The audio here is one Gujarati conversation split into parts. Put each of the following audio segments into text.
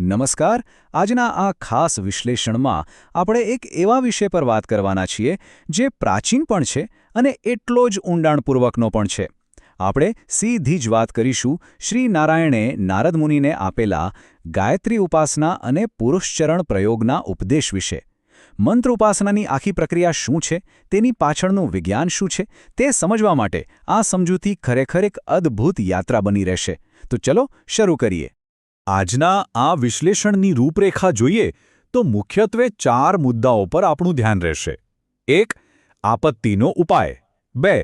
નમસ્કાર. આજના આ ખાસ વિશ્લેષણમાં આપણે એક એવા વિષય પર વાત કરવાના છીએ જે પ્રાચીન પણ છે અને એટલો જ ઊંડાણપૂર્વકનો પણ છે. આપણે સીધી જ વાત કરીશું શ્રી નારાયણે નારદ મુનિને આપેલા ગાયત્રી ઉપાસના અને પુરુષચરણ પ્રયોગના ઉપદેશ વિશે. મંત્ર ઉપાસનાની આખી પ્રક્રિયા શું છે, તેની પાછળનું વિજ્ઞાન શું છે, તે સમજવા માટે આ સમજૂતી ખરેખર એક અદ્ભુત યાત્રા બની રહેશે. તો ચલો શરૂ કરીએ. આજના આ વિશ્લેષણની રૂપરેખા જોઈએ તો મુખ્યત્વે 4 મુદ્દાઓ પર આપણું ધ્યાન રહેશે. 1. આપત્તિનો ઉપાય. 2.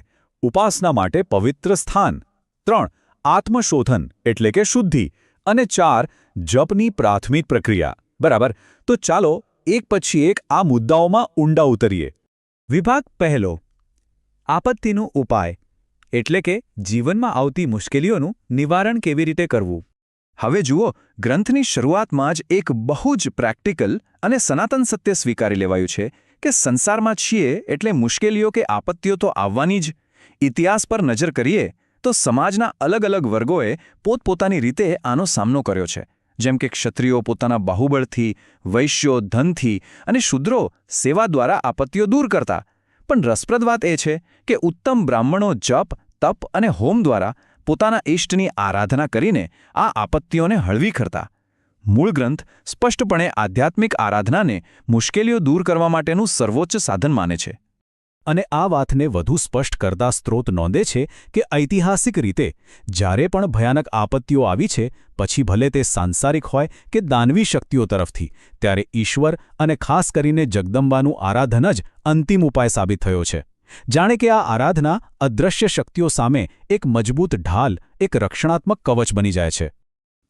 ઉપાસના માટે પવિત્ર સ્થાન. 3. આત્મશોધન એટલે કે શુદ્ધિ. અને 4. જપની પ્રાથમિક પ્રક્રિયા. બરાબર, તો ચાલો એક પછી એક આ મુદ્દાઓમાં ઊંડા ઉતરીએ. વિભાગ પહેલો. આપત્તિનો ઉપાય એટલે કે જીવનમાં આવતી મુશ્કેલીઓનું નિવારણ કેવી રીતે કરવું. હવે જુઓ, ગ્રંથની શરૂઆતમાં જ એક બહુ જ પ્રેક્ટિકલ અને સનાતન સત્ય સ્વીકારી લેવાયું છે કે સંસારમાં છીએ એટલે મુશ્કેલીઓ કે આપત્તિઓ તો આવવાની જ. ઇતિહાસ પર નજર કરીએ તો સમાજના અલગ અલગ વર્ગોએ પોતપોતાની રીતે આનો સામનો કર્યો છે. જેમ કે ક્ષત્રિયો પોતાના બાહુબળથી, વૈશ્યો ધનથી અને શૂદ્રો સેવા દ્વારા આપત્તિઓ દૂર કરતા. પણ રસપ્રદ વાત એ છે કે ઉત્તમ બ્રાહ્મણો જપ, તપ અને હોમ દ્વારા પોતાના ઇષ્ટની આરાધના કરીને આ આપત્તિઓને હળવી કરતા. મૂળ ગ્રંથ સ્પષ્ટપણે આધ્યાત્મિક આરાધનાને મુશ્કેલીઓ દૂર કરવા માટેનું સર્વોચ્ચ સાધન માને છે. અને આ વાતને વધુ સ્પષ્ટ કરતા સ્ત્રોત નોંધે છે કે ઐતિહાસિક રીતે જ્યારે પણ ભયાનક આપત્તિઓ આવી છે, પછી ભલે તે સાંસારિક હોય કે દાનવી શક્તિઓ તરફથી, ત્યારે ઈશ્વર અને ખાસ કરીને જગદંબાનું આરાધન જ અંતિમ ઉપાય સાબિત થયો છે. જાણે કે આ આરાધના અદૃશ્ય શક્તિઓ સામે એક મજબૂત ઢાલ, એક રક્ષણાત્મક કવચ બની જાય છે.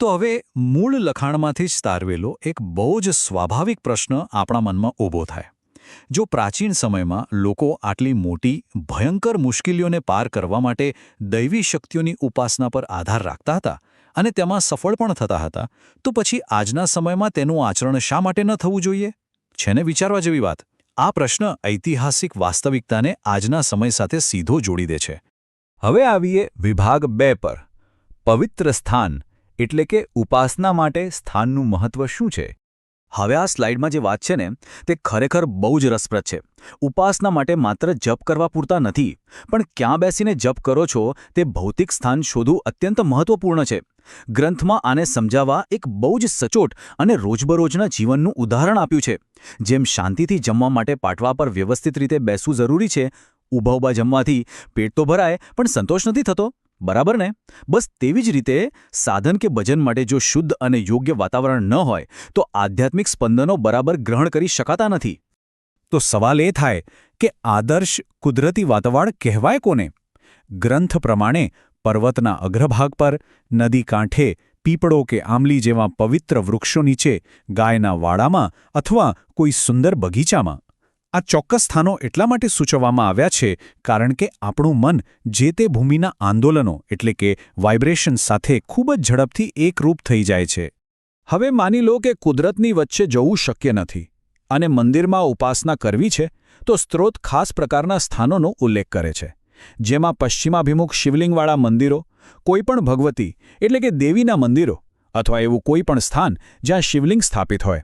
તો હવે મૂળ લખાણમાંથી જ તારવેલો એક બહુ જ સ્વાભાવિક પ્રશ્ન આપણા મનમાં ઊભો થાય. જો પ્રાચીન સમયમાં લોકો આટલી મોટી, ભયંકર મુશ્કેલીઓને પાર કરવા માટે દૈવી શક્તિઓની ઉપાસના પર આધાર રાખતા હતા અને તેમાં સફળ પણ થતા હતા, તો પછી આજના સમયમાં તેનું આચરણ શા માટે ન થવું જોઈએ? છે ને વિચારવા જેવી વાત. આ પ્રશ્ન ઐતિહાસિક વાસ્તવિકતાને આજના સમય સાથે સીધો જોડી દે છે. હવે આવીએ વિભાગ 2 પર. પવિત્ર સ્થાન એટલે કે ઉપાસના માટે સ્થાનનું મહત્વ શું છે? હવે આ સ્લાઇડમાં જે વાત છે ને, તે ખરેખર બહુ જ રસપ્રદ છે. ઉપાસના માટે માત્ર જપ કરવા પૂરતા નથી, પણ ક્યાં બેસીને જપ કરો છો તે ભૌતિક સ્થાન શોધવું અત્યંત મહત્વપૂર્ણ છે. ગ્રંથમાં આને સમજાવવા એક બહુ જ સચોટ અને રોજબરોજના જીવનનું ઉદાહરણ આપ્યું છે. જેમ શાંતિથી જમવા માટે પાટવા પર વ્યવસ્થિત રીતે બેસવું જરૂરી છે, ઊભા જમવાથી પેટ તો ભરાય પણ સંતોષ નથી થતો, બરાબર ને? બસ તેવી જ રીતે સાધન કે ભજન માટે જો શુદ્ધ અને યોગ્ય વાતાવરણ ન હોય તો આધ્યાત્મિક સ્પંદનો બરાબર ગ્રહણ કરી શકાતા નથી. તો સવાલ એ થાય કે આદર્શ કુદરતી વાતાવરણ કહેવાય કોને? ગ્રંથ પ્રમાણે પર્વતના અગ્રભાગ પર, નદી કાંઠે, પીપળો કે આંબલી જેવા પવિત્ર વૃક્ષો નીચે, ગાયના વાડામાં અથવા કોઈ સુંદર બગીચામાં. આ ચોક્કસ સ્થાનો એટલા માટે સૂચવવામાં આવ્યા છે કારણ કે આપણું મન જે તે ભૂમિના આંદોલનો એટલે કે વાઇબ્રેશન સાથે ખૂબ જ ઝડપથી એકરૂપ થઈ જાય છે. હવે માની લો કે કુદરતની વચ્ચે જવું શક્ય નથી અને મંદિરમાં ઉપાસના કરવી છે, તો સ્ત્રોત ખાસ પ્રકારના સ્થાનોનો ઉલ્લેખ કરે છે, જેમાં પશ્ચિમાભિમુખ શિવલિંગવાળા મંદિરો, કોઈપણ ભગવતી એટલે કે દેવીના મંદિરો અથવા એવું કોઈ પણ સ્થાન જ્યાં શિવલિંગ સ્થાપિત હોય.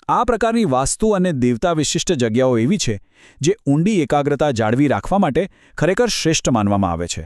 આ પ્રકારની વાસ્તુ અને દેવતા વિશિષ્ટ જગ્યાઓ એવી છે જે ઊંડી એકાગ્રતા જાળવી રાખવા માટે ખરેખર શ્રેષ્ઠ માનવામાં આવે છે.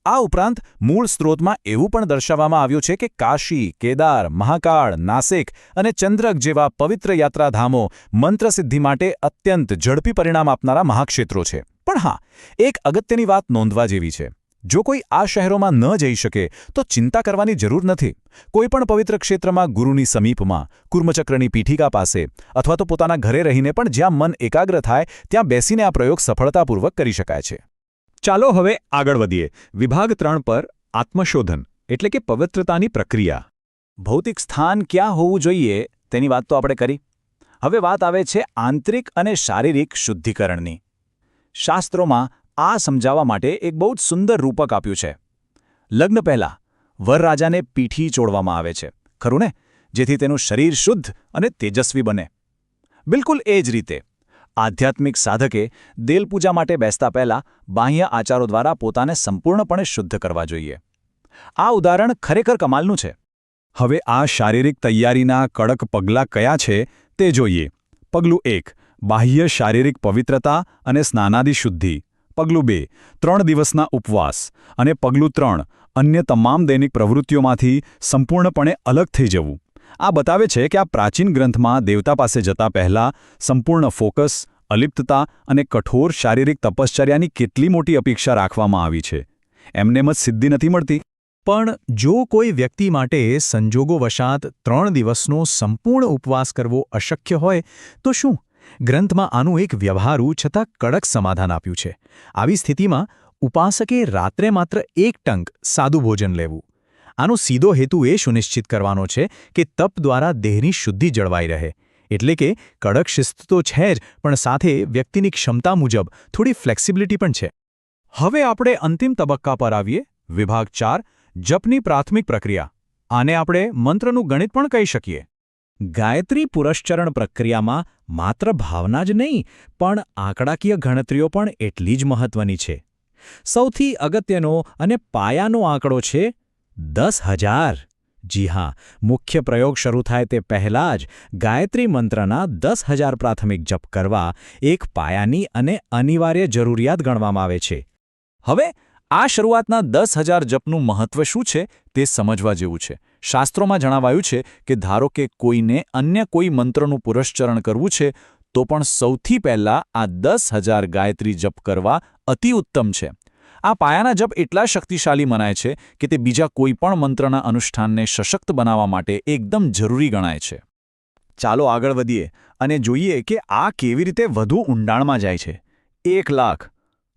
આ ઉપરાંત મૂળ સ્ત્રોતમાં એવું પણ દર્શાવવામાં આવ્યું છે કે કાશી, કેદાર, મહાકાળ, નાસિક અને ચંદ્રક જેવા પવિત્ર યાત્રાધામો મંત્રસિદ્ધિ માટે અત્યંત ઝડપી પરિણામ આપનારા મહાક્ષેત્રો છે. પણ હા, એક અગત્યની વાત નોંધવા જેવી છે. જો કોઈ આ શહેરોમાં ન જઈ શકે તો ચિંતા કરવાની જરૂર નથી. કોઈપણ પવિત્ર ક્ષેત્રમાં ગુરુની સમીપમાં, કુર્મચક્રની પીઠિકા પાસે અથવા તો પોતાના ઘરે રહીને પણ જ્યાં મન એકાગ્ર થાય ત્યાં બેસીને આ પ્રયોગ સફળતાપૂર્વક કરી શકાય છે. ચાલો હવે આગળ વધીએ. વિભાગ 3 પર આત્મશોધન એટલે કે પવિત્રતાની પ્રક્રિયા. ભૌતિક સ્થાન ક્યાં હોવું જોઈએ તેની વાત તો આપણે કરી. હવે વાત આવે છે આંતરિક અને શારીરિક શુદ્ધિકરણની. શાસ્ત્રોમાં આ સમજાવવા માટે એક બહુ જ સુંદર રૂપક આપ્યું છે. લગ્ન પહેલાં વરરાજાને પીઠી ચોળવામાં આવે છે, ખરું ને? જેથી તેનું શરીર શુદ્ધ અને તેજસ્વી બને. બિલકુલ એ જ રીતે આધ્યાત્મિક સાધકે દેલપૂજા માટે બેસતા પહેલાં બાહ્ય આચારો દ્વારા પોતાને સંપૂર્ણપણે શુદ્ધ કરવા જોઈએ. આ ઉદાહરણ ખરેખર કમાલનું છે. હવે આ શારીરિક તૈયારીના કડક પગલાં કયા છે તે જોઈએ. પગલું 1 બાહ્ય શારીરિક પવિત્રતા અને સ્નાનાદિ શુદ્ધિ. પગલું 2 3 દિવસના ઉપવાસ. અને પગલું 3 અન્ય તમામ દૈનિક પ્રવૃત્તિઓમાંથી સંપૂર્ણપણે અલગ થઈ જવું. આ બતાવે છે કે આ પ્રાચીન ગ્રંથમાં દેવતા પાસે જતા પહેલાં સંપૂર્ણ ફોકસ, અલિપ્તતા અને કઠોર શારીરિક તપશ્ચર્યાની કેટલી મોટી અપેક્ષા રાખવામાં આવી છે. એમનેમ જ સિદ્ધિ નથી મળતી. પણ જો કોઈ વ્યક્તિ માટે સંજોગોવશાત 3 દિવસનો સંપૂર્ણ ઉપવાસ કરવો અશક્ય હોય તો શું? ગ્રંથમાં આનું એક વ્યવહારુ છતાં કડક સમાધાન આપ્યું છે. આવી સ્થિતિમાં ઉપાસકે રાત્રે માત્ર 1 ટંક સાદું ભોજન લેવું. આનો સીધો હેતુ એ સુનિશ્ચિત કરવાનો છે કે તપ દ્વારા દેહની શુદ્ધિ જળવાઈ રહે. એટલે કે કડક શિસ્ત તો છે જ, પણ સાથે વ્યક્તિની ક્ષમતા મુજબ થોડી ફ્લેક્સિબિલિટી પણ છે. હવે આપણે અંતિમ તબક્કા પર આવીએ. વિભાગ 4 જપની પ્રાથમિક પ્રક્રિયા. આને આપણે મંત્રનું ગણિત પણ કહી શકીએ. ગાયત્રી પુરશ્ચરણ પ્રક્રિયામાં માત્ર ભાવના જ નહીં, પણ આંકડાકીય ગણતરીઓ પણ એટલી જ મહત્વની છે. સૌથી અગત્યનો અને પાયાનો આંકડો છે 10,000. જી હા, મુખ્ય પ્રયોગ શરૂ થાય તે પહેલાં જ ગાયત્રી મંત્રના 10,000 પ્રાથમિક જપ કરવા એક પાયાની અને અનિવાર્ય જરૂરિયાત ગણવામાં આવે છે. હવે આ શરૂઆતના 10,000 જપનું મહત્વ શું છે તે સમજવા જેવું છે. શાસ્ત્રોમાં જણાવાયું છે કે ધારો કે કોઈને અન્ય કોઈ મંત્રનું પુરશ્ચરણ કરવું છે તો પણ સૌથી પહેલાં આ 10,000 ગાયત્રી જપ કરવા અતિ ઉત્તમ છે. આ પાયાના જપ એટલા શક્તિશાળી મનાય છે કે તે બીજા કોઈ પણ મંત્રના અનુષ્ઠાનને સશક્ત બનાવવા માટે એકદમ જરૂરી ગણાય છે. ચાલો આગળ વધીએ અને જોઈએ કે આ કેવી રીતે વધુ ઊંડાણમાં જાય છે. 1 લાખ.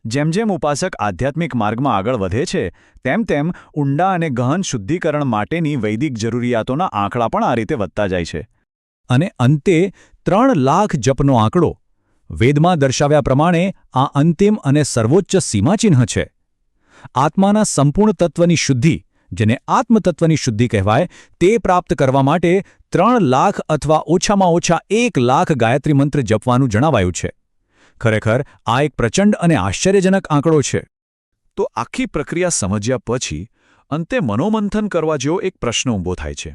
જેમ જેમ ઉપાસક આધ્યાત્મિક માર્ગમાં આગળ વધે છે તેમ તેમ ઊંડા અને ગહન શુદ્ધિકરણ માટેની વૈદિક જરૂરિયાતોના આંકડા પણ આ રીતે વધતા જાય છે. અને અંતે 3 લાખ જપનો આંકડો. વેદમાં દર્શાવ્યા પ્રમાણે આ અંતિમ અને સર્વોચ્ચ સીમાચિહ્ન છે. આત્માના સંપૂર્ણ તત્વની શુદ્ધિ, જેને આત્મતત્વની શુદ્ધિ કહેવાય, તે પ્રાપ્ત કરવા માટે 3 લાખ અથવા ઓછામાં ઓછા 1 લાખ ગાયત્રી મંત્ર જપવાનું જણાવાયું છે. ખરેખર આ એક પ્રચંડ અને આશ્ચર્યજનક આંકડો છે. તો આખી પ્રક્રિયા સમજ્યા પછી અંતે મનોમંથન કરવા જેવો એક પ્રશ્ન ઊભો થાય છે.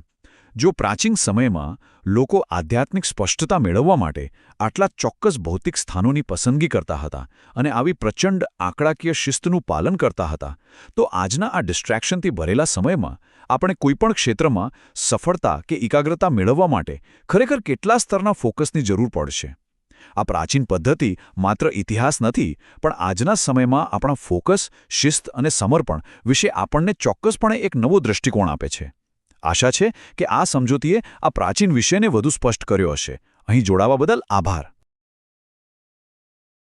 જો પ્રાચીન સમયમાં લોકો આધ્યાત્મિક સ્પષ્ટતા મેળવવા માટે આટલા ચોક્કસ ભૌતિક સ્થાનોની પસંદગી કરતા હતા અને આવી પ્રચંડ આંકડાકીય શિસ્તનું પાલન કરતા હતા, તો આજના આ ડિસ્ટ્રેક્શનથી ભરેલા સમયમાં આપણે કોઈપણ ક્ષેત્રમાં સફળતા કે એકાગ્રતા મેળવવા માટે ખરેખર કેટલા સ્તરના ફોકસની જરૂર પડશે? આ પ્રાચીન પદ્ધતિ માત્ર ઇતિહાસ નથી, પણ આજના સમયમાં આપણા ફોકસ, શિસ્ત અને સમર્પણ વિશે આપણને ચોક્કસપણે એક નવો દૃષ્ટિકોણ આપે છે. આશા છે કે આ સમજૂતીએ આ પ્રાચીન વિષયને વધુ સ્પષ્ટ કર્યો હશે. અહીં જોડાવા બદલ આભાર.